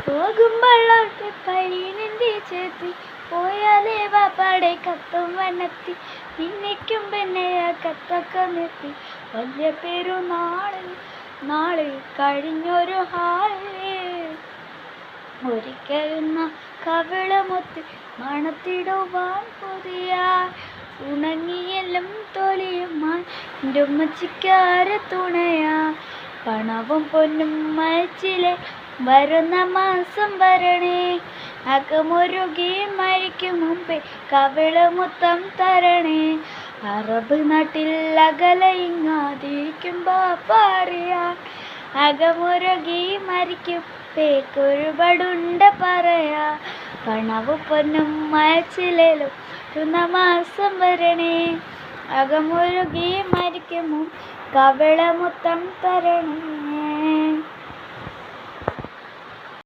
പോകുമ്പോഴൊക്കെ പയ്യനെന്തി ചേർത്തി പോയാലേ വാപ്പാടെ കത്തും വനത്തി പിന്നേക്കും പിന്നെ ആ കത്തൊക്കെ നിർത്തി വലിയ പെരുന്നാള് കഴിഞ്ഞൊരു ഹാള് ഒരിക്കലുന്ന കവിളമൊത്ത് മണത്തിടുവാൻ പുതിയ ഉണങ്ങിയെല്ലാം തൊലിയുമായി എൻ്റെ ഉമ്മച്ചിക്കാര തുണയാ പണവും പൊന്നും മയച്ചിലെ വരുന്ന മാസം വരണേ അകമൊരുകി മരിക്കും മുമ്പേ കവിളമുത്തം തരണേ അറബ് നാട്ടിൽ അകലയിങ്ങാതിരിക്കുമ്പോ പറയാൻ അകമൊരുകി മരിക്കും പേക്കൊരുപാടുണ്ട പറയാ പണവും പൊന്നും മയച്ചിലും വരുന്ന മാസം വരണേ അകമൊരുകി മരിക്കുമോ കവിളമുത്തം തരണേ.